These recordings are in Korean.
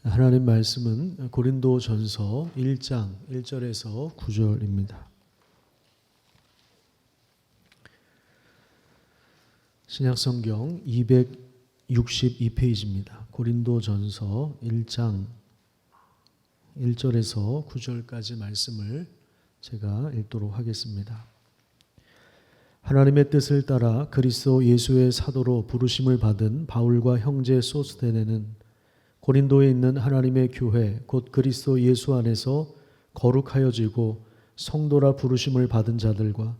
하나님 말씀은 고린도전서 1장 1절에서 9절입니다. 신약성경 262페이지입니다. 고린도전서 1장 1절에서 9절까지 말씀을 제가 읽도록 하겠습니다. 하나님의 뜻을 따라 그리스도 예수의 사도로 부르심을 받은 바울과 형제 소스데네는 고린도에 있는 하나님의 교회 곧 그리스도 예수 안에서 거룩하여지고 성도라 부르심을 받은 자들과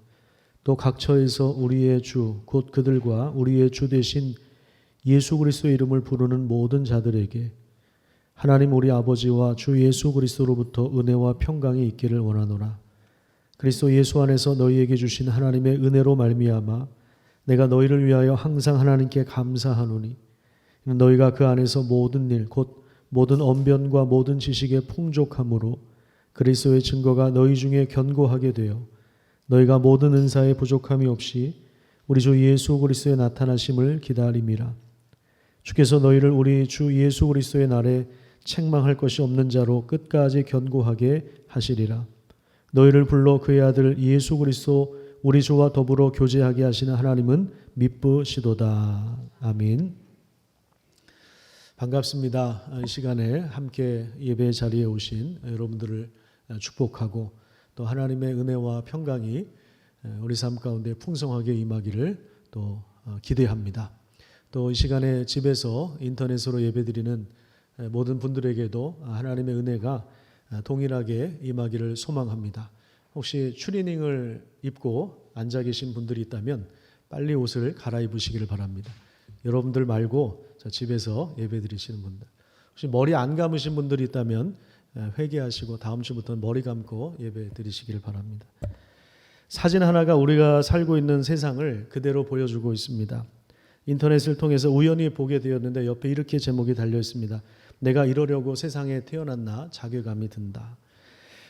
또 각처에서 우리의 주 곧 그들과 우리의 주 되신 예수 그리스도의 이름을 부르는 모든 자들에게 하나님 우리 아버지와 주 예수 그리스도로부터 은혜와 평강이 있기를 원하노라. 그리스도 예수 안에서 너희에게 주신 하나님의 은혜로 말미암아 내가 너희를 위하여 항상 하나님께 감사하노니 너희가 그 안에서 모든 일 곧 모든 언변과 모든 지식의 풍족함으로 그리스도의 증거가 너희 중에 견고하게 되어 너희가 모든 은사에 부족함이 없이 우리 주 예수 그리스도의 나타나심을 기다림이라. 주께서 너희를 우리 주 예수 그리스도의 날에 책망할 것이 없는 자로 끝까지 견고하게 하시리라. 너희를 불러 그의 아들 예수 그리스도 우리 주와 더불어 교제하게 하시는 하나님은 미쁘시도다. 아멘. 반갑습니다. 이 시간에 함께 예배 자리에 오신 여러분들을 축복하고 또 하나님의 은혜와 평강이 우리 삶 가운데 풍성하게 임하기를 또 기대합니다. 또 이 시간에 집에서 인터넷으로 예배드리는 모든 분들에게도 하나님의 은혜가 동일하게 임하기를 소망합니다. 혹시 추리닝을 입고 앉아 계신 분들이 있다면 빨리 옷을 갈아입으시기를 바랍니다. 여러분들 말고 집에서 예배드리시는 분들, 혹시 머리 안 감으신 분들이 있다면 회개하시고 다음 주부터는 머리 감고 예배드리시기를 바랍니다. 사진 하나가 우리가 살고 있는 세상을 그대로 보여주고 있습니다. 인터넷을 통해서 우연히 보게 되었는데 옆에 이렇게 제목이 달려 있습니다. 내가 이러려고 세상에 태어났나 자괴감이 든다.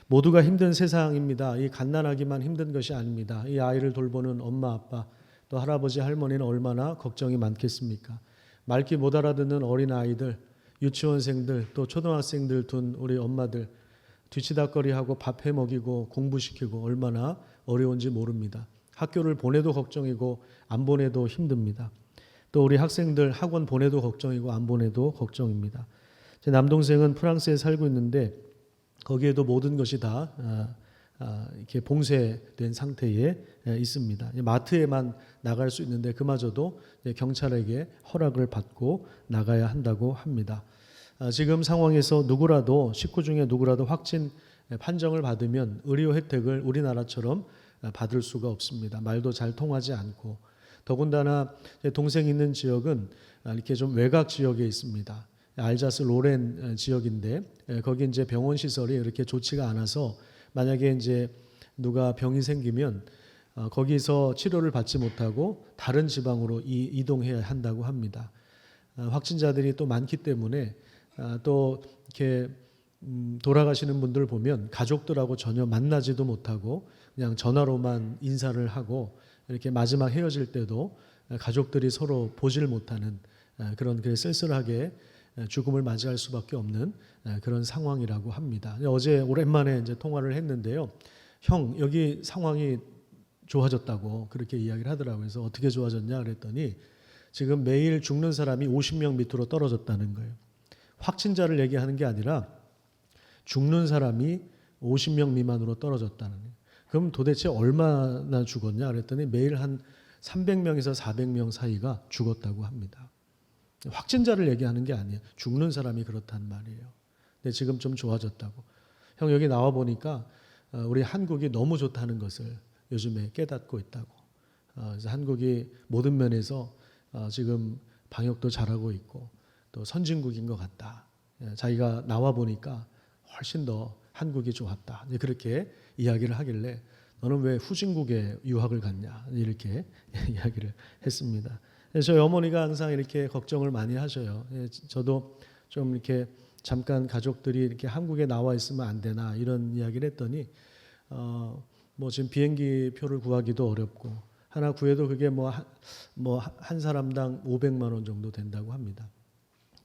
모두가 힘든 세상입니다. 이 갓난아기만 힘든 것이 아닙니다. 이 아이를 돌보는 엄마 아빠 또 할아버지 할머니는 얼마나 걱정이 많겠습니까? 말귀 못 알아듣는 어린 아이들, 유치원생들 또 초등학생들 둔 우리 엄마들 뒤치다꺼리하고 밥해 먹이고 공부시키고 얼마나 어려운지 모릅니다. 학교를 보내도 걱정이고 안 보내도 힘듭니다. 또 우리 학생들 학원 보내도 걱정이고 안 보내도 걱정입니다. 제 남동생은 프랑스에 살고 있는데 거기에도 모든 것이 다 이렇게 봉쇄된 상태에 있습니다. 마트에만 나갈 수 있는데 그마저도 경찰에게 허락을 받고 나가야 한다고 합니다. 지금 상황에서 누구라도 식구 중에 누구라도 확진 판정을 받으면 의료 혜택을 우리나라처럼 받을 수가 없습니다. 말도 잘 통하지 않고 더군다나 동생이 있는 지역은 이렇게 좀 외곽 지역에 있습니다. 알자스 로렌 지역인데 거기 이제 병원 시설이 이렇게 좋지가 않아서 만약에 이제 누가 병이 생기면 거기서 치료를 받지 못하고 다른 지방으로 이동해야 한다고 합니다. 확진자들이 또 많기 때문에 또 이렇게 돌아가시는 분들 보면 가족들하고 전혀 만나지도 못하고 그냥 전화로만 인사를 하고 이렇게 마지막 헤어질 때도 가족들이 서로 보질 못하는 그런 쓸쓸하게 죽음을 맞이할 수밖에 없는 그런 상황이라고 합니다. 어제 오랜만에 이제 통화를 했는데요. 형, 여기 상황이 좋아졌다고 그렇게 이야기를 하더라고요. 그래서 어떻게 좋아졌냐 그랬더니 지금 매일 죽는 사람이 50명 밑으로 떨어졌다는 거예요. 확진자를 얘기하는 게 아니라 죽는 사람이 50명 미만으로 떨어졌다는 거예요. 그럼 도대체 얼마나 죽었냐 그랬더니 매일 한 300명에서 400명 사이가 죽었다고 합니다. 확진자를 얘기하는 게 아니에요. 죽는 사람이 그렇단 말이에요. 근데 지금 좀 좋아졌다고. 형 여기 나와 보니까 우리 한국이 너무 좋다는 것을 요즘에 깨닫고 있다고. 그래서 한국이 모든 면에서 지금 방역도 잘하고 있고 또 선진국인 것 같다. 자기가 나와 보니까 훨씬 더 한국이 좋았다. 그렇게 이야기를 하길래 너는 왜 후진국에 유학을 갔냐 이렇게 이야기를 했습니다. 저희 어머니가 항상 이렇게 걱정을 많이 하셔요. 저도 좀 이렇게 잠깐 가족들이 이렇게 한국에 나와 있으면 안 되나 이런 이야기를 했더니 뭐 지금 비행기 표를 구하기도 어렵고 하나 구해도 그게 뭐 한 사람당 500만 원 정도 된다고 합니다.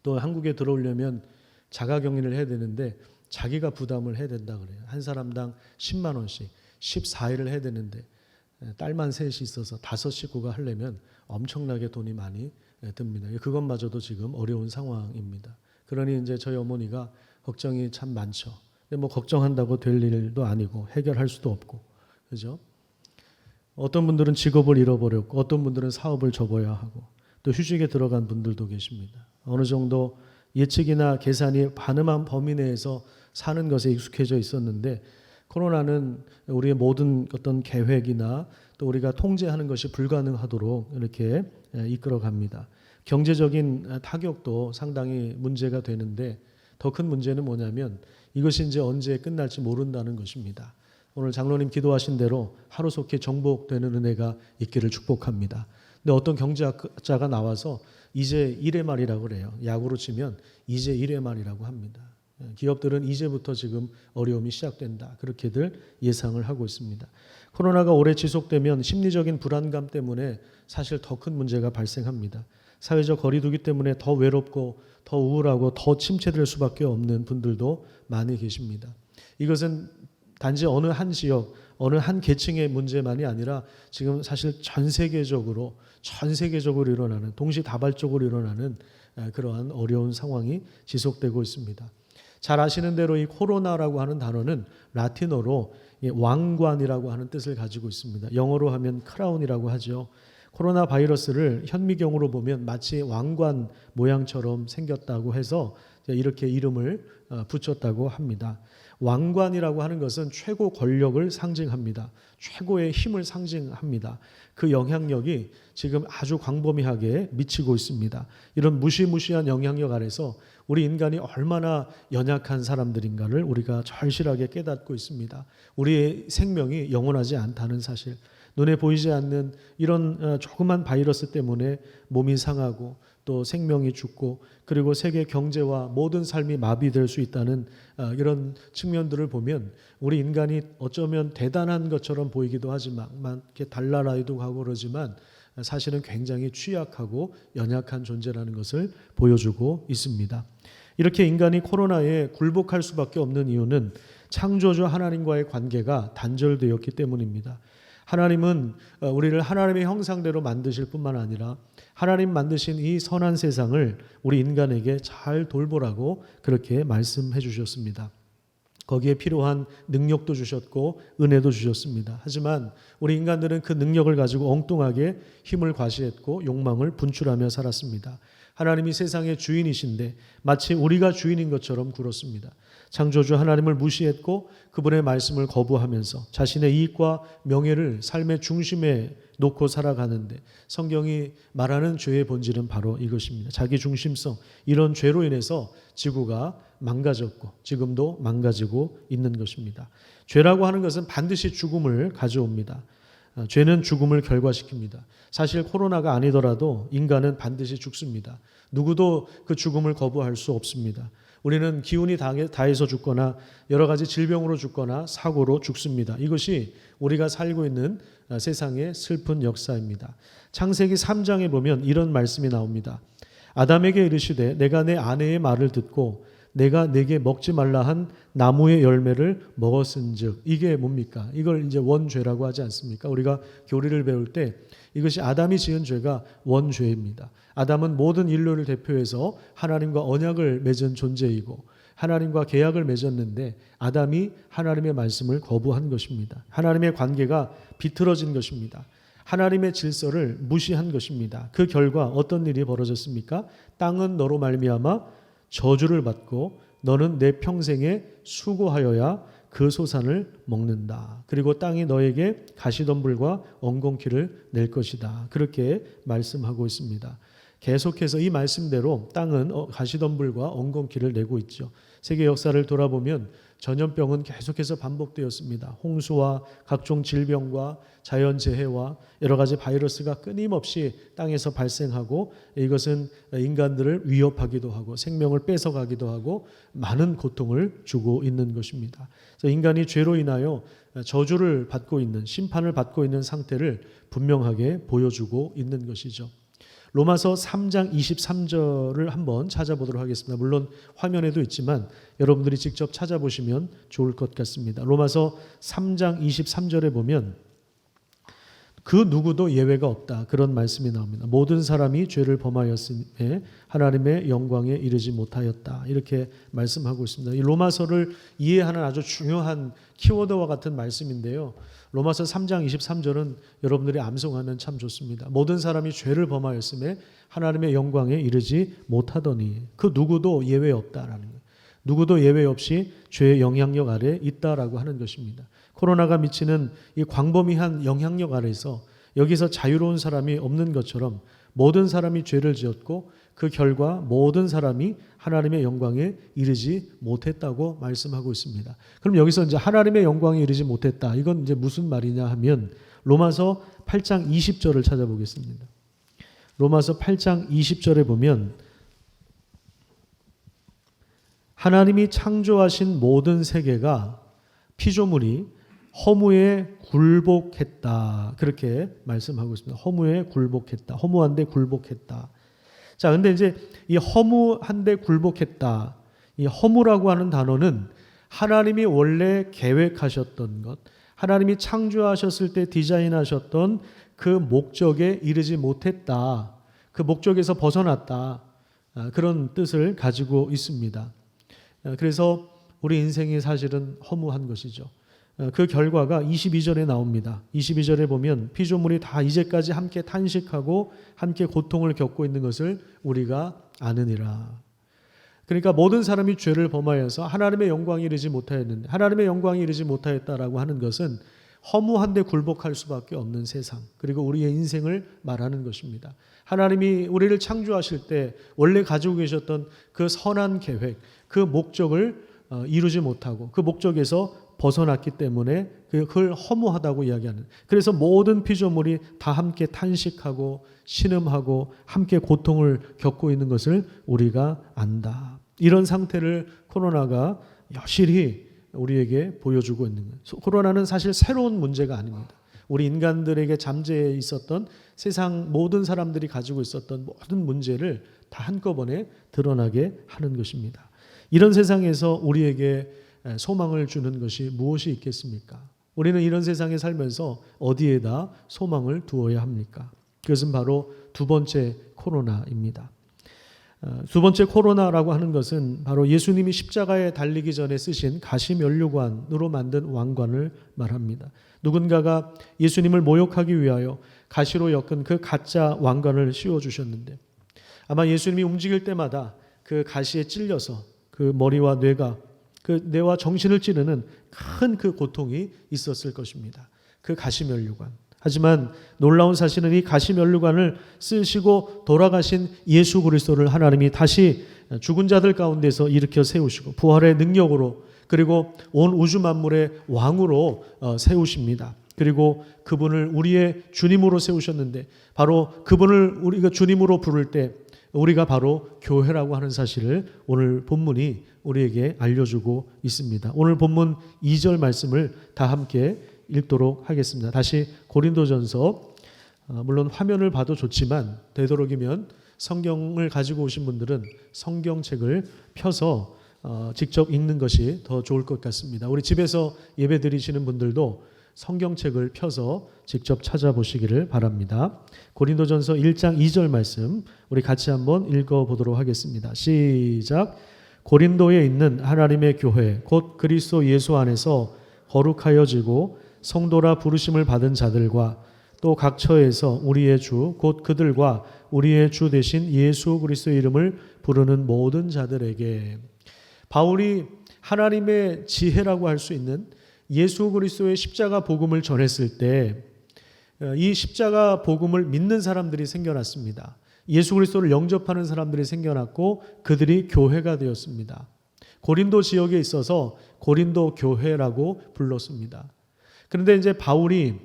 또 한국에 들어오려면 자가격리를 해야 되는데 자기가 부담을 해야 된다 그래요. 한 사람당 10만 원씩 14일을 해야 되는데 딸만 셋이 있어서 5식구가 하려면 엄청나게 돈이 많이 듭니다. 그것마저도 지금 어려운 상황입니다. 그러니 이제 저희 어머니가 걱정이 참 많죠. 근데 뭐 걱정한다고 될 일도 아니고 해결할 수도 없고, 그죠? 어떤 분들은 직업을 잃어버렸고, 어떤 분들은 사업을 접어야 하고, 또 휴직에 들어간 분들도 계십니다. 어느 정도 예측이나 계산이 가능한 범위 내에서 사는 것에 익숙해져 있었는데, 코로나는 우리의 모든 어떤 계획이나 또 우리가 통제하는 것이 불가능하도록 이렇게 이끌어갑니다. 경제적인 타격도 상당히 문제가 되는데 더 큰 문제는 뭐냐면 이것이 이제 언제 끝날지 모른다는 것입니다. 오늘 장로님 기도하신 대로 하루속히 정복되는 은혜가 있기를 축복합니다. 근데 어떤 경제학자가 나와서 이제 1회 말이라고 그래요. 야구로 치면 이제 1회 말이라고 합니다. 기업들은 이제부터 지금 어려움이 시작된다. 그렇게들 예상을 하고 있습니다. 코로나가 오래 지속되면 심리적인 불안감 때문에 사실 더 큰 문제가 발생합니다. 사회적 거리두기 때문에 더 외롭고 더 우울하고 더 침체될 수밖에 없는 분들도 많이 계십니다. 이것은 단지 어느 한 지역, 어느 한 계층의 문제만이 아니라 지금 사실 전 세계적으로 일어나는, 동시다발적으로 일어나는 그러한 어려운 상황이 지속되고 있습니다. 잘 아시는 대로 이 코로나라고 하는 단어는 라틴어로 왕관이라고 하는 뜻을 가지고 있습니다. 영어로 하면 크라운이라고 하죠. 코로나 바이러스를 현미경으로 보면 마치 왕관 모양처럼 생겼다고 해서 이렇게 이름을 붙였다고 합니다. 왕관이라고 하는 것은 최고 권력을 상징합니다. 최고의 힘을 상징합니다. 그 영향력이 지금 아주 광범위하게 미치고 있습니다. 이런 무시무시한 영향력 아래서 우리 인간이 얼마나 연약한 사람들인가를 우리가 절실하게 깨닫고 있습니다. 우리의 생명이 영원하지 않다는 사실, 눈에 보이지 않는 이런 조그만 바이러스 때문에 몸이 상하고 또 생명이 죽고 그리고 세계 경제와 모든 삶이 마비될 수 있다는 이런 측면들을 보면 우리 인간이 어쩌면 대단한 것처럼 보이기도 하지만 이렇게 달나라이도 하고 그러지만 사실은 굉장히 취약하고 연약한 존재라는 것을 보여주고 있습니다. 이렇게 인간이 코로나에 굴복할 수밖에 없는 이유는 창조주 하나님과의 관계가 단절되었기 때문입니다. 하나님은 우리를 하나님의 형상대로 만드실 뿐만 아니라 하나님 만드신 이 선한 세상을 우리 인간에게 잘 돌보라고 그렇게 말씀해 주셨습니다. 거기에 필요한 능력도 주셨고 은혜도 주셨습니다. 하지만 우리 인간들은 그 능력을 가지고 엉뚱하게 힘을 과시했고 욕망을 분출하며 살았습니다. 하나님이 세상의 주인이신데 마치 우리가 주인인 것처럼 굴었습니다. 창조주 하나님을 무시했고 그분의 말씀을 거부하면서 자신의 이익과 명예를 삶의 중심에 놓고 살아가는데 성경이 말하는 죄의 본질은 바로 이것입니다. 자기 중심성, 이런 죄로 인해서 지구가 망가졌고 지금도 망가지고 있는 것입니다. 죄라고 하는 것은 반드시 죽음을 가져옵니다. 죄는 죽음을 결과시킵니다. 사실 코로나가 아니더라도 인간은 반드시 죽습니다. 누구도 그 죽음을 거부할 수 없습니다. 우리는 기운이 다해서 죽거나 여러 가지 질병으로 죽거나 사고로 죽습니다. 이것이 우리가 살고 있는 세상의 슬픈 역사입니다. 창세기 3장에 보면 이런 말씀이 나옵니다. 아담에게 이르시되 내가 내 아내의 말을 듣고 내가 내게 먹지 말라 한 나무의 열매를 먹었은즉. 이게 뭡니까? 이걸 이제 원죄라고 하지 않습니까? 우리가 교리를 배울 때 이것이 아담이 지은 죄가 원죄입니다. 아담은 모든 인류를 대표해서 하나님과 언약을 맺은 존재이고 하나님과 계약을 맺었는데 아담이 하나님의 말씀을 거부한 것입니다. 하나님의 관계가 비틀어진 것입니다. 하나님의 질서를 무시한 것입니다. 그 결과 어떤 일이 벌어졌습니까? 땅은 너로 말미암아 저주를 받고 너는 내 평생에 수고하여야 그 소산을 먹는다. 그리고 땅이 너에게 가시덤불과 엉겅퀴를 낼 것이다. 그렇게 말씀하고 있습니다. 계속해서 이 말씀대로 땅은 가시덤불과 엉겅퀴를 내고 있죠. 세계 역사를 돌아보면 전염병은 계속해서 반복되었습니다. 홍수와 각종 질병과 자연재해와 여러 가지 바이러스가 끊임없이 땅에서 발생하고 이것은 인간들을 위협하기도 하고 생명을 뺏어가기도 하고 많은 고통을 주고 있는 것입니다. 그래서 인간이 죄로 인하여 저주를 받고 있는, 심판을 받고 있는 상태를 분명하게 보여주고 있는 것이죠. 로마서 3장 23절을 한번 찾아보도록 하겠습니다. 물론 화면에도 있지만 여러분들이 직접 찾아보시면 좋을 것 같습니다. 로마서 3장 23절에 보면 그 누구도 예외가 없다, 그런 말씀이 나옵니다. 모든 사람이 죄를 범하였음에 하나님의 영광에 이르지 못하였다, 이렇게 말씀하고 있습니다. 이 로마서를 이해하는 아주 중요한 키워드와 같은 말씀인데요. 로마서 3장 23절은 여러분들이 암송하면 참 좋습니다. 모든 사람이 죄를 범하였음에 하나님의 영광에 이르지 못하더니 그 누구도 예외 없다라는 거예요. 누구도 예외 없이 죄의 영향력 아래 있다라고 하는 것입니다. 코로나가 미치는 이 광범위한 영향력 아래서 여기서 자유로운 사람이 없는 것처럼 모든 사람이 죄를 지었고 그 결과 모든 사람이 하나님의 영광에 이르지 못했다고 말씀하고 있습니다. 그럼 여기서 이제 하나님의 영광에 이르지 못했다, 이건 이제 무슨 말이냐 하면 로마서 8장 20절을 찾아보겠습니다. 로마서 8장 20절에 보면 하나님이 창조하신 모든 세계가 피조물이 허무에 굴복했다, 그렇게 말씀하고 있습니다. 허무에 굴복했다, 허무한데 굴복했다. 자, 근데 이제 이 허무한데 굴복했다, 이 허무라고 하는 단어는 하나님이 원래 계획하셨던 것, 하나님이 창조하셨을 때 디자인하셨던 그 목적에 이르지 못했다, 그 목적에서 벗어났다, 그런 뜻을 가지고 있습니다. 그래서 우리 인생이 사실은 허무한 것이죠. 그 결과가 22절에 나옵니다. 22절에 보면 피조물이 다 이제까지 함께 탄식하고 함께 고통을 겪고 있는 것을 우리가 아느니라. 그러니까 모든 사람이 죄를 범하여서 하나님의 영광이 이르지 못하였는데, 하나님의 영광이 이르지 못하였다라고 하는 것은 허무한데 굴복할 수밖에 없는 세상, 그리고 우리의 인생을 말하는 것입니다. 하나님이 우리를 창조하실 때 원래 가지고 계셨던 그 선한 계획, 그 목적을 이루지 못하고 그 목적에서 벗어났기 때문에 그걸 허무하다고 이야기하는, 그래서 모든 피조물이 다 함께 탄식하고 신음하고 함께 고통을 겪고 있는 것을 우리가 안다. 이런 상태를 코로나가 여실히 우리에게 보여주고 있는 거예요. 코로나는 사실 새로운 문제가 아닙니다. 우리 인간들에게 잠재해 있었던 세상 모든 사람들이 가지고 있었던 모든 문제를 다 한꺼번에 드러나게 하는 것입니다. 이런 세상에서 우리에게 소망을 주는 것이 무엇이 있겠습니까? 우리는 이런 세상에 살면서 어디에다 소망을 두어야 합니까? 그것은 바로 두 번째 코로나입니다. 두 번째 코로나라고 하는 것은 바로 예수님이 십자가에 달리기 전에 쓰신 가시면류관으로 만든 왕관을 말합니다. 누군가가 예수님을 모욕하기 위하여 가시로 엮은 그 가짜 왕관을 씌워주셨는데, 아마 예수님이 움직일 때마다 그 가시에 찔려서 그 머리와 뇌가, 그 뇌와 정신을 찌르는 큰 그 고통이 있었을 것입니다. 그 가시면류관. 하지만 놀라운 사실은 이 가시면류관을 쓰시고 돌아가신 예수 그리스도를 하나님이 다시 죽은 자들 가운데서 일으켜 세우시고 부활의 능력으로, 그리고 온 우주 만물의 왕으로 세우십니다. 그리고 그분을 우리의 주님으로 세우셨는데, 바로 그분을 우리가 주님으로 부를 때 우리가 바로 교회라고 하는 사실을 오늘 본문이 우리에게 알려주고 있습니다. 오늘 본문 2절 말씀을 다 함께 읽도록 하겠습니다. 다시 고린도전서, 물론 화면을 봐도 좋지만 되도록이면 성경을 가지고 오신 분들은 성경책을 펴서 직접 읽는 것이 더 좋을 것 같습니다. 우리 집에서 예배 드리시는 분들도 성경책을 펴서 직접 찾아보시기를 바랍니다. 고린도전서 1장 2절 말씀 우리 같이 한번 읽어보도록 하겠습니다. 시작. 고린도에 있는 하나님의 교회 곧 그리스도 예수 안에서 거룩하여지고 성도라 부르심을 받은 자들과 또 각 처에서 우리의 주 곧 그들과 우리의 주 되신 예수 그리스도의 이름을 부르는 모든 자들에게, 바울이 하나님의 지혜라고 할 수 있는 예수 그리스도의 십자가 복음을 전했을 때 이 십자가 복음을 믿는 사람들이 생겨났습니다. 예수 그리스도를 영접하는 사람들이 생겨났고 그들이 교회가 되었습니다. 고린도 지역에 있어서 고린도 교회라고 불렀습니다. 그런데 이제 바울이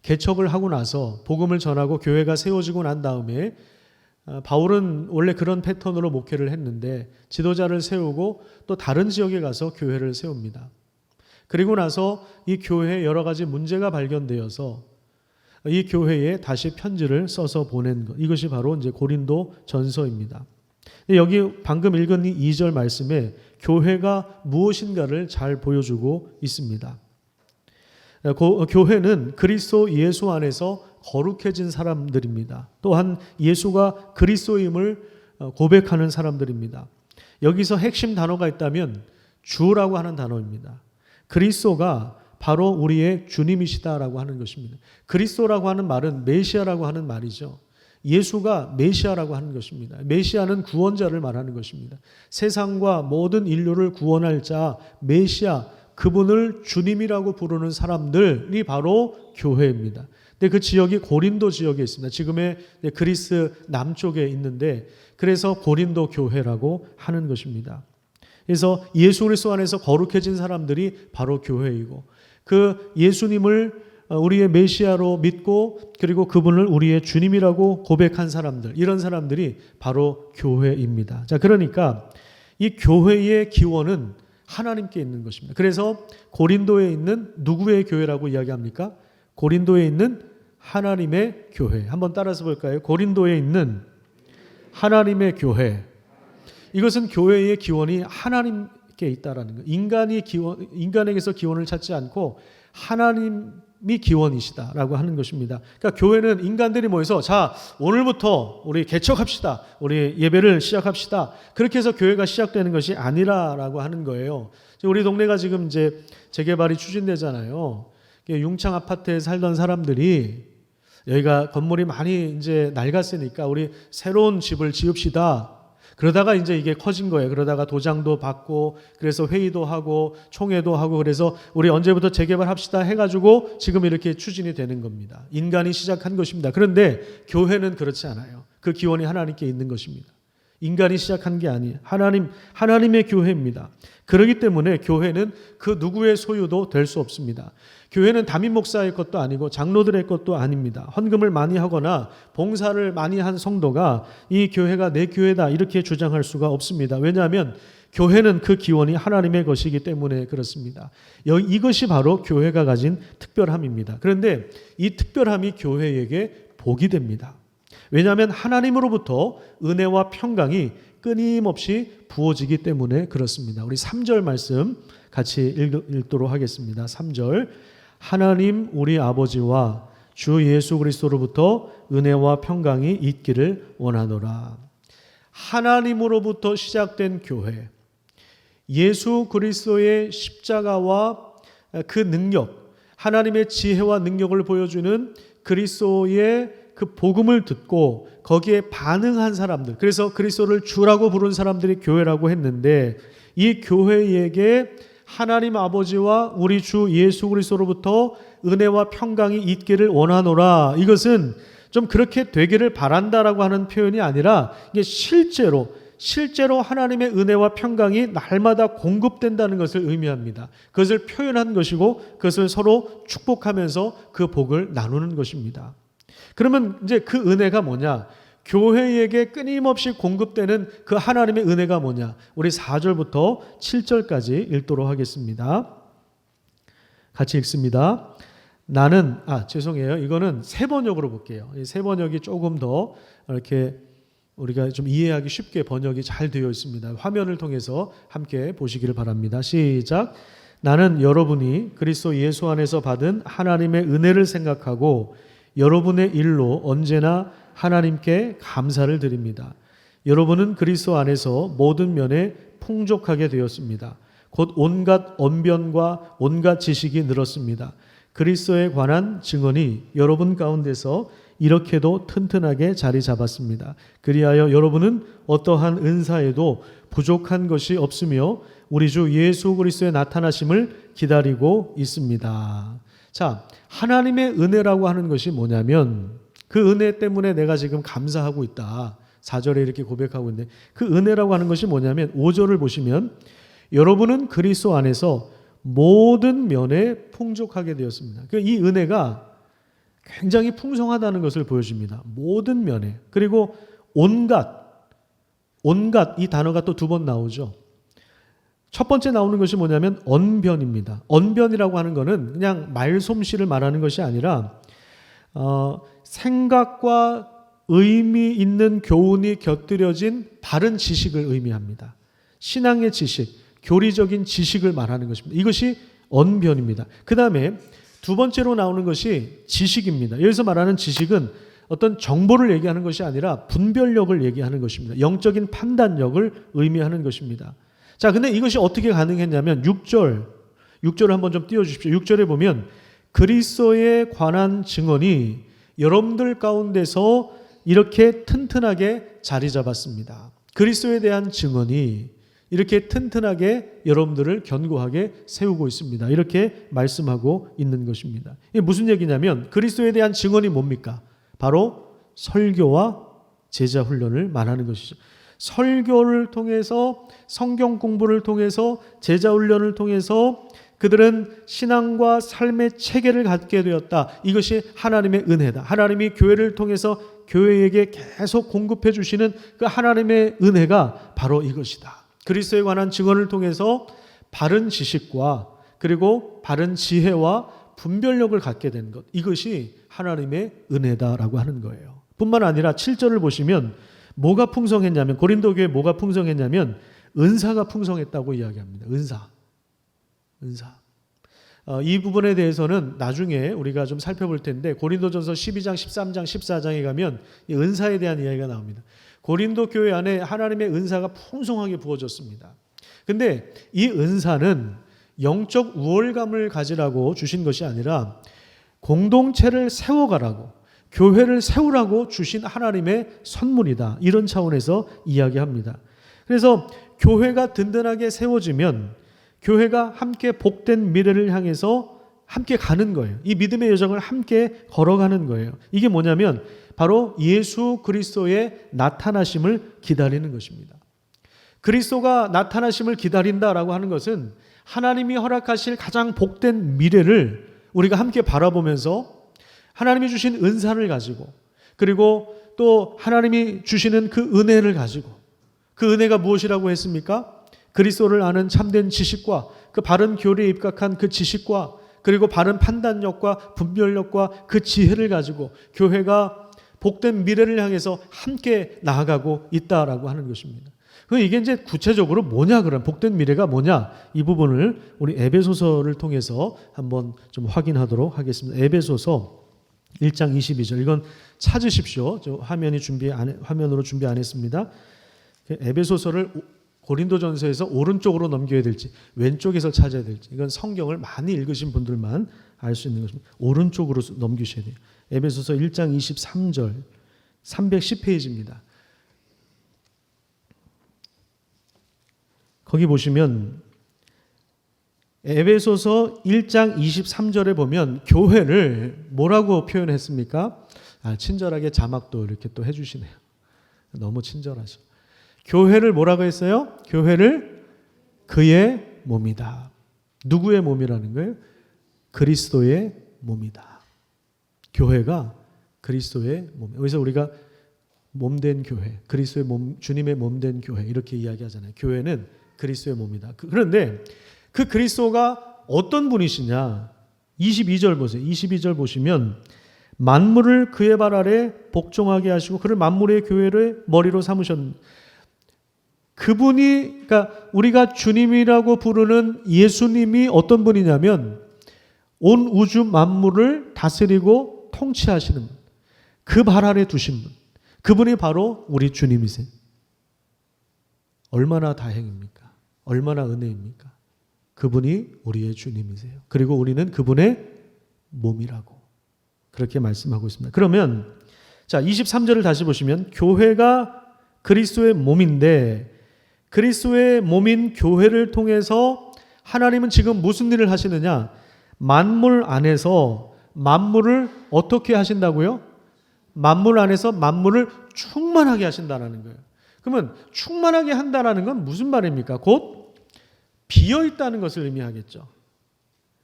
개척을 하고 나서 복음을 전하고 교회가 세워지고 난 다음에 바울은 원래 그런 패턴으로 목회를 했는데 지도자를 세우고 또 다른 지역에 가서 교회를 세웁니다. 그리고 나서 이 교회에 여러 가지 문제가 발견되어서 이 교회에 다시 편지를 써서 보낸 것. 이것이 바로 이제 고린도 전서입니다. 여기 방금 읽은 이 2절 말씀에 교회가 무엇인가를 잘 보여주고 있습니다. 교회는 그리스도 예수 안에서 거룩해진 사람들입니다. 또한 예수가 그리스도임을 고백하는 사람들입니다. 여기서 핵심 단어가 있다면 주라고 하는 단어입니다. 그리스도가 바로 우리의 주님이시다라고 하는 것입니다. 그리스도라고 하는 말은 메시아라고 하는 말이죠. 예수가 메시아라고 하는 것입니다. 메시아는 구원자를 말하는 것입니다. 세상과 모든 인류를 구원할 자 메시아, 그분을 주님이라고 부르는 사람들이 바로 교회입니다. 근데 그 지역이 고린도 지역에 있습니다. 지금의 그리스 남쪽에 있는데 그래서 고린도 교회라고 하는 것입니다. 그래서 예수 그리스도 안에서 거룩해진 사람들이 바로 교회이고 그 예수님을 우리의 메시아로 믿고 그리고 그분을 우리의 주님이라고 고백한 사람들, 이런 사람들이 바로 교회입니다. 자, 그러니까 이 교회의 기원은 하나님께 있는 것입니다. 그래서 고린도에 있는 누구의 교회라고 이야기합니까? 고린도에 있는 하나님의 교회. 한번 따라서 볼까요? 고린도에 있는 하나님의 교회. 이것은 교회의 기원이 하나님께 있다라는 거예요. 인간에게서 기원을 찾지 않고 하나님이 기원이시다라고 하는 것입니다. 그러니까 교회는 인간들이 모여서 자, 오늘부터 우리 개척합시다. 우리 예배를 시작합시다. 그렇게 해서 교회가 시작되는 것이 아니라라고 하는 거예요. 우리 동네가 지금 이제 재개발이 추진되잖아요. 융창 아파트에 살던 사람들이 여기가 건물이 많이 이제 낡았으니까 우리 새로운 집을 지읍시다. 그러다가 이제 이게 커진 거예요. 그러다가 도장도 받고 그래서 회의도 하고 총회도 하고 그래서 우리 언제부터 재개발합시다 해가지고 지금 이렇게 추진이 되는 겁니다. 인간이 시작한 것입니다. 그런데 교회는 그렇지 않아요. 그 기원이 하나님께 있는 것입니다. 인간이 시작한 게 아니에요. 하나님의 교회입니다. 그렇기 때문에 교회는 그 누구의 소유도 될 수 없습니다. 교회는 담임 목사의 것도 아니고 장로들의 것도 아닙니다. 헌금을 많이 하거나 봉사를 많이 한 성도가 이 교회가 내 교회다 이렇게 주장할 수가 없습니다. 왜냐하면 교회는 그 기원이 하나님의 것이기 때문에 그렇습니다. 이것이 바로 교회가 가진 특별함입니다. 그런데 이 특별함이 교회에게 복이 됩니다. 왜냐하면 하나님으로부터 은혜와 평강이 끊임없이 부어지기 때문에 그렇습니다. 우리 3절 말씀 같이 읽도록 하겠습니다. 3절 하나님 우리 아버지와 주 예수 그리스도로부터 은혜와 평강이 있기를 원하노라. 하나님으로부터 시작된 교회, 예수 그리스도의 십자가와 그 능력, 하나님의 지혜와 능력을 보여주는 그리스도의 그 복음을 듣고 거기에 반응한 사람들, 그래서 그리스도를 주라고 부른 사람들이 교회라고 했는데 이 교회에게 하나님 아버지와 우리 주 예수 그리스도로부터 은혜와 평강이 있기를 원하노라. 이것은 좀 그렇게 되기를 바란다라고 하는 표현이 아니라 이게 실제로 하나님의 은혜와 평강이 날마다 공급된다는 것을 의미합니다. 그것을 표현한 것이고 그것을 서로 축복하면서 그 복을 나누는 것입니다. 그러면 이제 그 은혜가 뭐냐? 교회에게 끊임없이 공급되는 그 하나님의 은혜가 뭐냐? 우리 4절부터 7절까지 읽도록 하겠습니다. 같이 읽습니다. 나는 죄송해요. 이거는 새 번역으로 볼게요. 새 번역이 조금 더 이렇게 우리가 좀 이해하기 쉽게 번역이 잘 되어 있습니다. 화면을 통해서 함께 보시기를 바랍니다. 시작. 나는 여러분이 그리스도 예수 안에서 받은 하나님의 은혜를 생각하고 여러분의 일로 언제나 하나님께 감사를 드립니다. 여러분은 그리스도 안에서 모든 면에 풍족하게 되었습니다. 곧 온갖 언변과 온갖 지식이 늘었습니다. 그리스도에 관한 증언이 여러분 가운데서 이렇게도 튼튼하게 자리 잡았습니다. 그리하여 여러분은 어떠한 은사에도 부족한 것이 없으며 우리 주 예수 그리스도의 나타나심을 기다리고 있습니다. 자, 하나님의 은혜라고 하는 것이 뭐냐면 그 은혜 때문에 내가 지금 감사하고 있다. 4절에 이렇게 고백하고 있는데 그 은혜라고 하는 것이 뭐냐면 5절을 보시면 여러분은 그리스도 안에서 모든 면에 풍족하게 되었습니다. 이 은혜가 굉장히 풍성하다는 것을 보여줍니다. 모든 면에. 그리고 온갖 이 단어가 또 2번 나오죠. 첫 번째 나오는 것이 뭐냐면 언변입니다. 언변이라고 하는 것은 그냥 말솜씨를 말하는 것이 아니라 생각과 의미 있는 교훈이 곁들여진 바른 지식을 의미합니다. 신앙의 지식, 교리적인 지식을 말하는 것입니다. 이것이 언변입니다. 그 다음에 두 번째로 나오는 것이 지식입니다. 여기서 말하는 지식은 어떤 정보를 얘기하는 것이 아니라 분별력을 얘기하는 것입니다. 영적인 판단력을 의미하는 것입니다. 자, 근데 이것이 어떻게 가능했냐면 6절을 한번 좀 띄워주십시오. 6절에 보면 그리스도에 관한 증언이 여러분들 가운데서 이렇게 튼튼하게 자리 잡았습니다. 그리스도에 대한 증언이 이렇게 튼튼하게 여러분들을 견고하게 세우고 있습니다. 이렇게 말씀하고 있는 것입니다. 이게 무슨 얘기냐면 그리스도에 대한 증언이 뭡니까? 바로 설교와 제자 훈련을 말하는 것이죠. 설교를 통해서 성경 공부를 통해서 제자 훈련을 통해서 그들은 신앙과 삶의 체계를 갖게 되었다. 이것이 하나님의 은혜다. 하나님이 교회를 통해서 교회에게 계속 공급해 주시는 그 하나님의 은혜가 바로 이것이다. 그리스도에 관한 증언을 통해서 바른 지식과 그리고 바른 지혜와 분별력을 갖게 된 것, 이것이 하나님의 은혜다라고 하는 거예요. 뿐만 아니라 7절을 보시면 뭐가 풍성했냐면 고린도 교회에 뭐가 풍성했냐면 은사가 풍성했다고 이야기합니다. 은사. 이 부분에 대해서는 나중에 우리가 좀 살펴볼 텐데 고린도전서 12장, 13장, 14장에 가면 이 은사에 대한 이야기가 나옵니다. 고린도 교회 안에 하나님의 은사가 풍성하게 부어졌습니다. 근데 이 은사는 영적 우월감을 가지라고 주신 것이 아니라 공동체를 세워가라고, 교회를 세우라고 주신 하나님의 선물이다. 이런 차원에서 이야기합니다. 그래서 교회가 든든하게 세워지면 교회가 함께 복된 미래를 향해서 함께 가는 거예요. 이 믿음의 여정을 함께 걸어가는 거예요. 이게 뭐냐면 바로 예수 그리스도의 나타나심을 기다리는 것입니다. 그리스도가 나타나심을 기다린다라고 하는 것은 하나님이 허락하실 가장 복된 미래를 우리가 함께 바라보면서 하나님이 주신 은사를 가지고 그리고 또 하나님이 주시는 그 은혜를 가지고 그 은혜가 무엇이라고 했습니까? 그리스도를 아는 참된 지식과 그 바른 교리에 입각한 그 지식과 그리고 바른 판단력과 분별력과 그 지혜를 가지고 교회가 복된 미래를 향해서 함께 나아가고 있다라고 하는 것입니다. 이게 이제 구체적으로 뭐냐, 그럼 복된 미래가 뭐냐, 이 부분을 우리 에베소서를 통해서 한번 좀 확인하도록 하겠습니다. 에베소서 1장 22절, 이건 찾으십시오. 저 화면으로 준비 안 했습니다. 에베소서를 고린도전서에서 오른쪽으로 넘겨야 될지 왼쪽에서 찾아야 될지, 이건 성경을 많이 읽으신 분들만 알 수 있는 것입니다. 오른쪽으로 넘기셔야 돼요. 에베소서 1장 23절 310페이지입니다. 거기 보시면 에베소서 1장 23절에 보면 교회를 뭐라고 표현했습니까? 친절하게 자막도 이렇게 또 해주시네요. 너무 친절하죠. 교회를 뭐라고 했어요? 교회를 그의 몸이다. 누구의 몸이라는 거예요? 그리스도의 몸이다. 교회가 그리스도의 몸. 여기서 우리가 몸된 교회, 그리스도의 몸, 주님의 몸된 교회 이렇게 이야기하잖아요. 교회는 그리스도의 몸이다. 그런데 그 그리스도가 어떤 분이시냐? 22절 보세요. 22절 보시면 만물을 그의 발 아래 복종하게 하시고 그를 만물의 교회를 머리로 삼으셨는데, 그분이, 그러니까 우리가 주님이라고 부르는 예수님이 어떤 분이냐면 온 우주 만물을 다스리고 통치하시는 분, 그 발 아래 두신 분, 그분이 바로 우리 주님이세요. 얼마나 다행입니까? 얼마나 은혜입니까? 그분이 우리의 주님이세요. 그리고 우리는 그분의 몸이라고 그렇게 말씀하고 있습니다. 그러면 자, 23절을 다시 보시면 교회가 그리스도의 몸인데 그리스도의 몸인 교회를 통해서 하나님은 지금 무슨 일을 하시느냐? 만물 안에서 만물을 어떻게 하신다고요? 만물 안에서 만물을 충만하게 하신다는 거예요. 그러면 충만하게 한다는 건 무슨 말입니까? 곧 비어있다는 것을 의미하겠죠.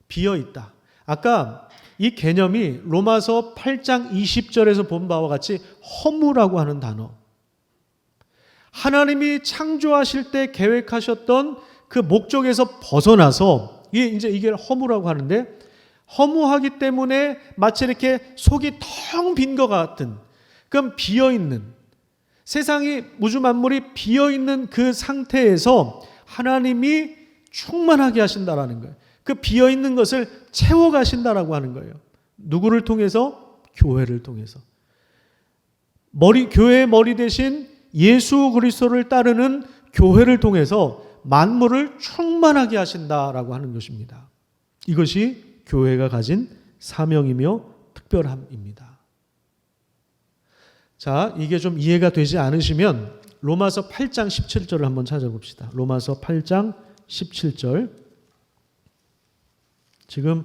비어있다. 아까 이 개념이 로마서 8장 20절에서 본 바와 같이 허무라고 하는 단어, 하나님이 창조하실 때 계획하셨던 그 목적에서 벗어나서 이게 허무라고 하는데, 허무하기 때문에 마치 이렇게 속이 텅 빈 것 같은, 그럼 비어있는, 세상이 우주 만물이 비어있는 그 상태에서 하나님이 충만하게 하신다라는 거예요. 그 비어있는 것을 채워가신다라고 하는 거예요. 누구를 통해서? 교회를 통해서. 교회의 머리 대신 예수 그리스도를 따르는 교회를 통해서 만물을 충만하게 하신다라고 하는 것입니다. 이것이 교회가 가진 사명이며 특별함입니다. 자, 이게 좀 이해가 되지 않으시면 로마서 8장 17절을 한번 찾아봅시다. 로마서 8장 17절. 지금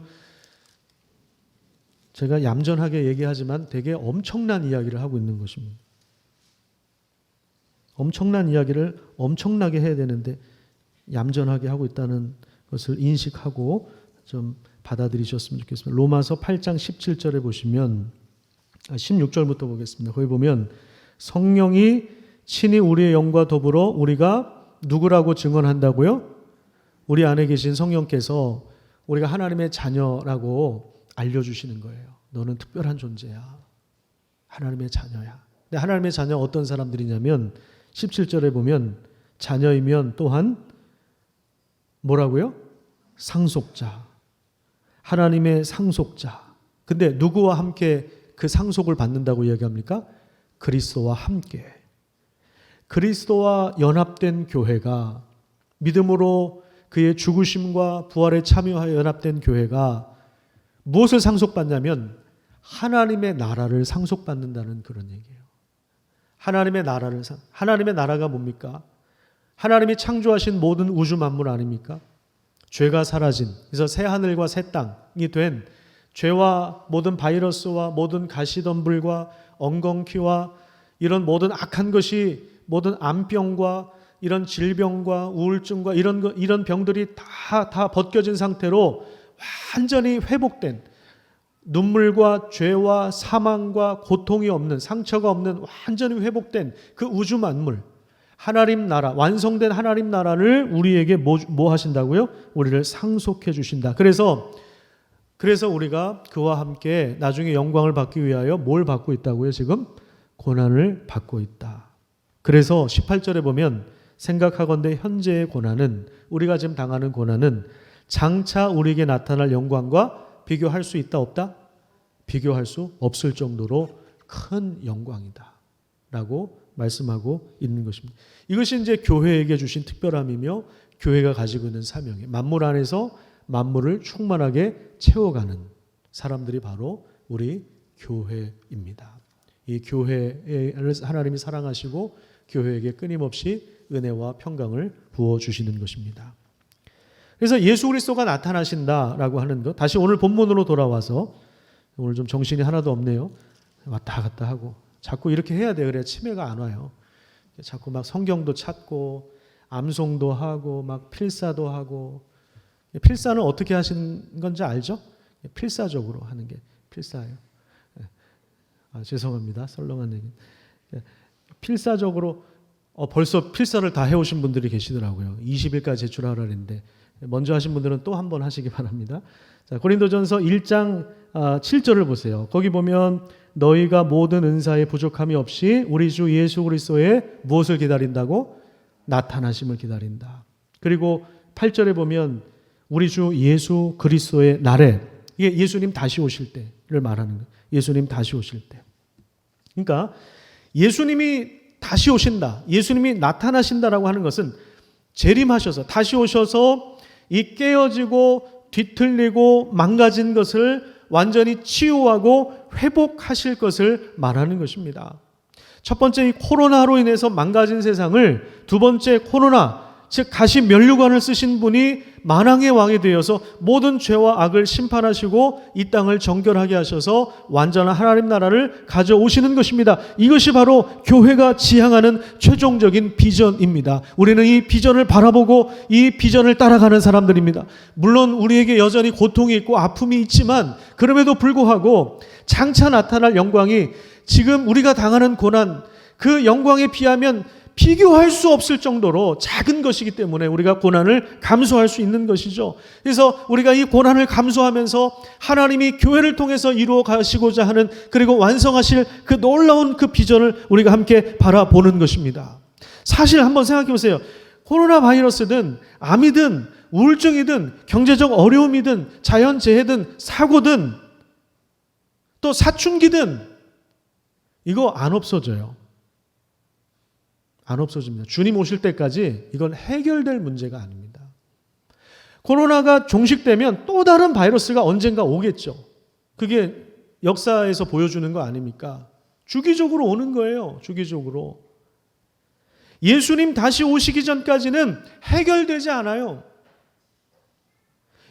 제가 얌전하게 얘기하지만 되게 엄청난 이야기를 하고 있는 것입니다. 엄청난 이야기를 엄청나게 해야 되는데 얌전하게 하고 있다는 것을 인식하고 좀 받아들이셨으면 좋겠습니다. 로마서 8장 17절에 보시면 16절부터 보겠습니다. 거기 보면 성령이 친히 우리의 영과 더불어 우리가 누구라고 증언한다고요? 우리 안에 계신 성령께서 우리가 하나님의 자녀라고 알려주시는 거예요. 너는 특별한 존재야. 하나님의 자녀야. 근데 하나님의 자녀 어떤 사람들이냐면 17절에 보면 자녀이면 또한 뭐라고요? 상속자. 하나님의 상속자. 근데 누구와 함께 그 상속을 받는다고 이야기합니까? 그리스도와 함께. 그리스도와 연합된 교회가, 믿음으로 그의 죽으심과 부활에 참여하여 연합된 교회가 무엇을 상속받냐면 하나님의 나라를 상속받는다는 그런 얘기예요. 하나님의 나라가 뭡니까? 하나님이 창조하신 모든 우주 만물 아닙니까? 죄가 사라진, 그래서 새 하늘과 새 땅이 된, 죄와 모든 바이러스와 모든 가시덤불과 엉겅퀴와 이런 모든 악한 것이, 모든 암병과 이런 질병과 우울증과 이런 병들이 다 벗겨진 상태로 완전히 회복된, 눈물과 죄와 사망과 고통이 없는, 상처가 없는 완전히 회복된 그 우주 만물, 하나님 나라, 완성된 하나님 나라를 우리에게 뭐 하신다고요? 우리를 상속해 주신다. 그래서 우리가 그와 함께 나중에 영광을 받기 위하여 뭘 받고 있다고요? 지금 고난을 받고 있다. 그래서 18절에 보면 생각하건대 현재의 고난은, 우리가 지금 당하는 고난은 장차 우리에게 나타날 영광과 비교할 수 있다 없다? 비교할 수 없을 정도로 큰 영광이다 라고 말씀하고 있는 것입니다. 이것이 이제 교회에게 주신 특별함이며 교회가 가지고 있는 사명이에요. 만물 안에서 만물을 충만하게 채워가는 사람들이 바로 우리 교회입니다. 이 교회를 하나님이 사랑하시고 교회에게 끊임없이 은혜와 평강을 부어주시는 것입니다. 그래서 예수 그리스도가 나타나신다라고 하는 것, 다시 오늘 본문으로 돌아와서, 오늘 좀 정신이 하나도 없네요. 왔다 갔다 하고 자꾸 이렇게 해야 돼요. 그래야 치매가 안 와요. 자꾸 막 성경도 찾고 암송도 하고 막 필사도 하고. 필사는 어떻게 하시는 건지 알죠? 필사적으로 하는 게 필사예요. 죄송합니다. 썰렁한 얘기. 필사적으로 벌써 필사를 다 해오신 분들이 계시더라고요. 20일까지 제출하라 했는데 먼저 하신 분들은 또 한 번 하시기 바랍니다. 자, 고린도전서 1장 7절을 보세요. 거기 보면 너희가 모든 은사에 부족함이 없이 우리 주 예수 그리스도의 무엇을 기다린다고? 나타나심을 기다린다. 그리고 8절에 보면 우리 주 예수 그리스도의 날에, 이게 예수님 다시 오실 때를 말하는 거예요. 예수님 다시 오실 때. 그러니까 예수님이 다시 오신다, 예수님이 나타나신다라고 하는 것은 재림하셔서 다시 오셔서 이 깨어지고 뒤틀리고 망가진 것을 완전히 치유하고 회복하실 것을 말하는 것입니다. 첫 번째 이 코로나로 인해서 망가진 세상을, 두 번째 코로나, 즉 가시 면류관을 쓰신 분이 만왕의 왕이 되어서 모든 죄와 악을 심판하시고 이 땅을 정결하게 하셔서 완전한 하나님 나라를 가져오시는 것입니다. 이것이 바로 교회가 지향하는 최종적인 비전입니다. 우리는 이 비전을 바라보고 이 비전을 따라가는 사람들입니다. 물론 우리에게 여전히 고통이 있고 아픔이 있지만 그럼에도 불구하고 장차 나타날 영광이, 지금 우리가 당하는 고난, 그 영광에 비하면 비교할 수 없을 정도로 작은 것이기 때문에 우리가 고난을 감수할 수 있는 것이죠. 그래서 우리가 이 고난을 감수하면서 하나님이 교회를 통해서 이루어 가시고자 하는, 그리고 완성하실 그 놀라운 그 비전을 우리가 함께 바라보는 것입니다. 사실 한번 생각해 보세요. 코로나 바이러스든 암이든 우울증이든 경제적 어려움이든 자연재해든 사고든 또 사춘기든 이거 안 없어져요. 안 없어집니다. 주님 오실 때까지 이건 해결될 문제가 아닙니다. 코로나가 종식되면 또 다른 바이러스가 언젠가 오겠죠. 그게 역사에서 보여주는 거 아닙니까? 주기적으로 오는 거예요. 주기적으로. 예수님 다시 오시기 전까지는 해결되지 않아요.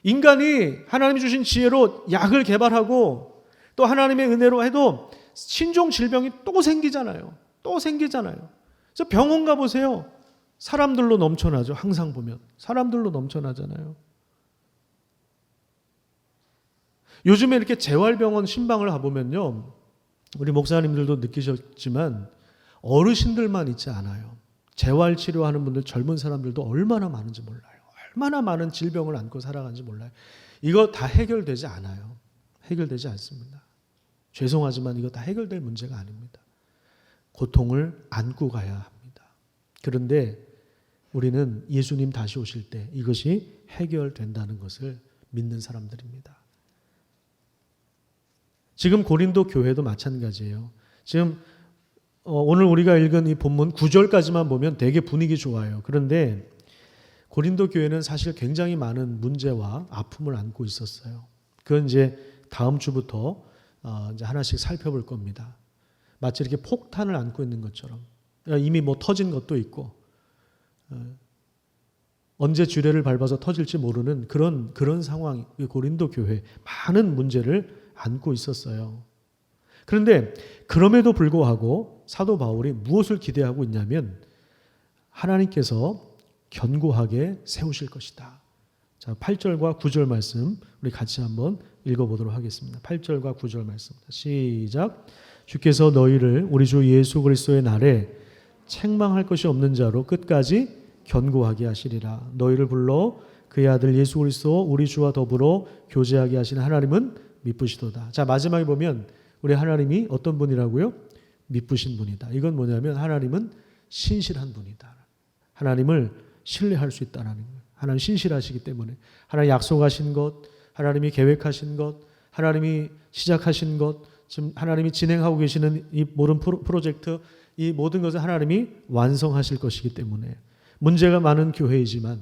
인간이 하나님이 주신 지혜로 약을 개발하고 또 하나님의 은혜로 해도 신종 질병이 또 생기잖아요. 또 생기잖아요. 그래서 병원 가보세요. 사람들로 넘쳐나죠. 항상 보면 사람들로 넘쳐나잖아요. 요즘에 이렇게 재활병원 신방을 가보면요, 우리 목사님들도 느끼셨지만 어르신들만 있지 않아요. 재활치료하는 분들, 젊은 사람들도 얼마나 많은지 몰라요. 얼마나 많은 질병을 안고 살아가는지 몰라요. 이거 다 해결되지 않아요. 해결되지 않습니다. 죄송하지만 이거 다 해결될 문제가 아닙니다. 고통을 안고 가야 합니다. 그런데 우리는 예수님 다시 오실 때 이것이 해결된다는 것을 믿는 사람들입니다. 지금 고린도 교회도 마찬가지예요. 지금 오늘 우리가 읽은 이 본문 9절까지만 보면 되게 분위기 좋아요. 그런데 고린도 교회는 사실 굉장히 많은 문제와 아픔을 안고 있었어요. 그건 이제 다음 주부터 이제 하나씩 살펴볼 겁니다. 마치 이렇게 폭탄을 안고 있는 것처럼 이미 뭐 터진 것도 있고 언제 주례를 밟아서 터질지 모르는 그런 상황. 고린도 교회 많은 문제를 안고 있었어요. 그런데 그럼에도 불구하고 사도 바울이 무엇을 기대하고 있냐면 하나님께서 견고하게 세우실 것이다. 자, 8절과 9절 말씀 우리 같이 한번 읽어보도록 하겠습니다. 8절과 9절 말씀 시작. 주께서 너희를 우리 주 예수 그리스도의 날에 책망할 것이 없는 자로 끝까지 견고하게 하시리라. 너희를 불러 그의 아들 예수 그리스도 우리 주와 더불어 교제하게 하시는 하나님은 미쁘시도다. 자, 마지막에 보면 우리 하나님이 어떤 분이라고요? 미쁘신 분이다. 이건 뭐냐면 하나님은 신실한 분이다. 하나님을 신뢰할 수 있다는 거예요. 하나님 신실하시기 때문에 하나님 약속하신 것, 하나님이 계획하신 것, 하나님이 시작하신 것, 지금 하나님이 진행하고 계시는 이 모든 프로젝트, 이 모든 것을 하나님이 완성하실 것이기 때문에 문제가 많은 교회이지만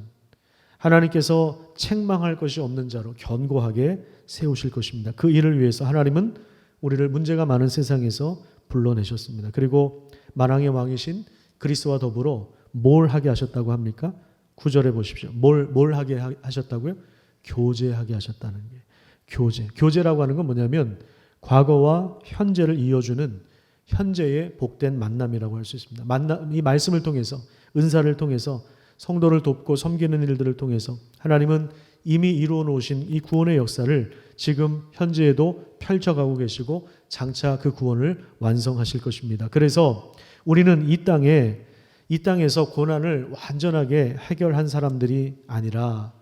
하나님께서 책망할 것이 없는 자로 견고하게 세우실 것입니다. 그 일을 위해서 하나님은 우리를 문제가 많은 세상에서 불러내셨습니다. 그리고 만왕의 왕이신 그리스도와 더불어 뭘 하게 하셨다고 합니까? 9절에 보십시오. 뭘 하게 하셨다고요? 교제하게 하셨다는 게 교제. 교제라고 하는 건 뭐냐면 과거와 현재를 이어주는 현재의 복된 만남이라고 할 수 있습니다. 이 말씀을 통해서, 은사를 통해서, 성도를 돕고 섬기는 일들을 통해서 하나님은 이미 이루어 놓으신 이 구원의 역사를 지금 현재에도 펼쳐가고 계시고 장차 그 구원을 완성하실 것입니다. 그래서 우리는 이 땅에서 고난을 완전하게 해결한 사람들이 아니라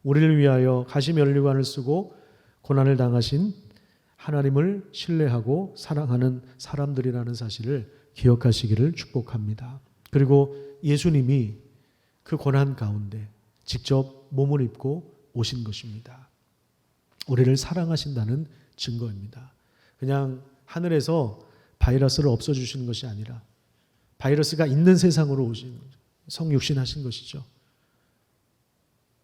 우리를 위하여 가시면류관을 쓰고 고난을 당하신 하나님을 신뢰하고 사랑하는 사람들이라는 사실을 기억하시기를 축복합니다. 그리고 예수님이 그 고난 가운데 직접 몸을 입고 오신 것입니다. 우리를 사랑하신다는 증거입니다. 그냥 하늘에서 바이러스를 없애주시는 것이 아니라 바이러스가 있는 세상으로 오신 성육신하신 것이죠.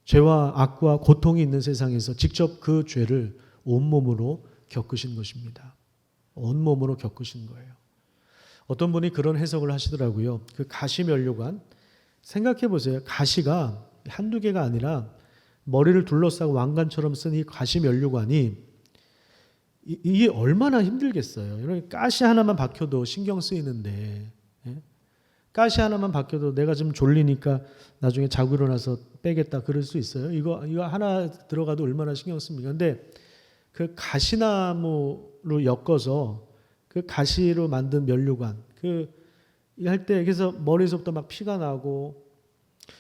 죄와 악과 고통이 있는 세상에서 직접 그 죄를 온몸으로 겪으신 것입니다. 온몸으로 겪으신 거예요. 어떤 분이 그런 해석을 하시더라고요. 그 가시면류관, 생각해 보세요. 가시가 한두 개가 아니라 머리를 둘러싸고 왕관처럼 쓴 이 가시면류관이 이게 얼마나 힘들겠어요. 이런 가시 하나만 박혀도 신경 쓰이는데, 가시 하나만 박혀도 내가 좀 졸리니까 나중에 자고 일어나서 빼겠다 그럴 수 있어요. 이거 하나 들어가도 얼마나 신경 씁니까? 근데 그 가시나무로 엮어서 그 가시로 만든 면류관, 할 때 그래서 머리에서부터 막 피가 나고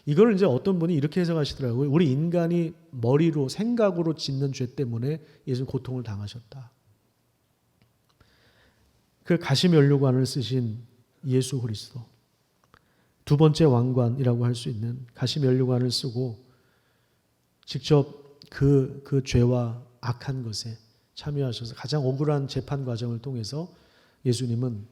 이걸 이제 어떤 분이 이렇게 해석하시더라고요. 우리 인간이 머리로 생각으로 짓는 죄 때문에 예수님 고통을 당하셨다. 그 가시면류관을 쓰신 예수 그리스도 두 번째 왕관이라고 할 수 있는 가시면류관을 쓰고 직접 그 죄와 악한 것에 참여하셔서 가장 억울한 재판 과정을 통해서 예수님은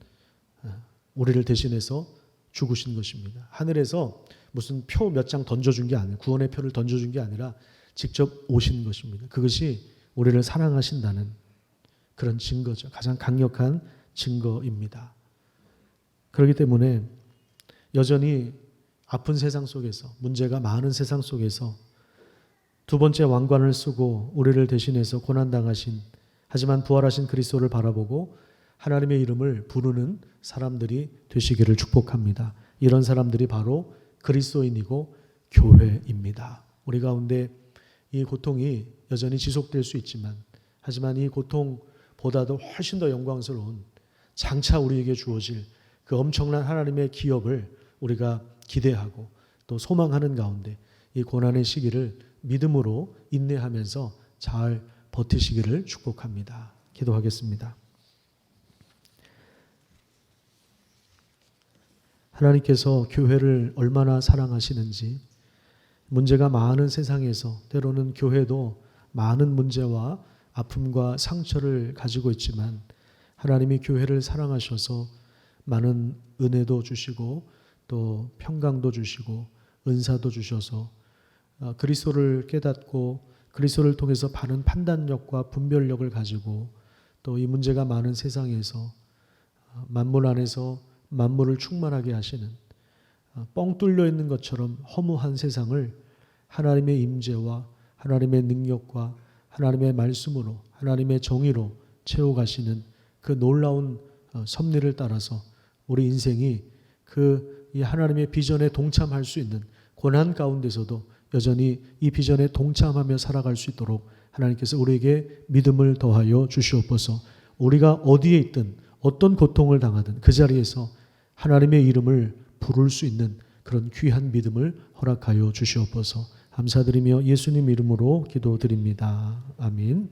우리를 대신해서 죽으신 것입니다. 하늘에서 무슨 표 몇 장 던져준 게 아니라 구원의 표를 던져준 게 아니라 직접 오신 것입니다. 그것이 우리를 사랑하신다는 그런 증거죠. 가장 강력한 증거입니다. 그렇기 때문에 여전히 아픈 세상 속에서 문제가 많은 세상 속에서 두 번째 왕관을 쓰고 우리를 대신해서 고난당하신 하지만 부활하신 그리스도를 바라보고 하나님의 이름을 부르는 사람들이 되시기를 축복합니다. 이런 사람들이 바로 그리스도인이고 교회입니다. 우리 가운데 이 고통이 여전히 지속될 수 있지만 하지만 이 고통보다도 훨씬 더 영광스러운 장차 우리에게 주어질 그 엄청난 하나님의 기업을 우리가 기대하고 또 소망하는 가운데 이 고난의 시기를 믿음으로 인내하면서 잘 버티시기를 축복합니다. 기도하겠습니다. 하나님께서 교회를 얼마나 사랑하시는지 문제가 많은 세상에서 때로는 교회도 많은 문제와 아픔과 상처를 가지고 있지만 하나님이 교회를 사랑하셔서 많은 은혜도 주시고 또 평강도 주시고 은사도 주셔서 그리스도를 깨닫고 그리스도를 통해서 바른 판단력과 분별력을 가지고 또 이 문제가 많은 세상에서 만물 안에서 만물을 충만하게 하시는 뻥 뚫려 있는 것처럼 허무한 세상을 하나님의 임재와 하나님의 능력과 하나님의 말씀으로 하나님의 정의로 채워가시는 그 놀라운 섭리를 따라서 우리 인생이 이 하나님의 비전에 동참할 수 있는 고난 가운데서도 여전히 이 비전에 동참하며 살아갈 수 있도록 하나님께서 우리에게 믿음을 더하여 주시옵소서. 우리가 어디에 있든 어떤 고통을 당하든 그 자리에서 하나님의 이름을 부를 수 있는 그런 귀한 믿음을 허락하여 주시옵소서. 감사드리며 예수님 이름으로 기도드립니다. 아멘.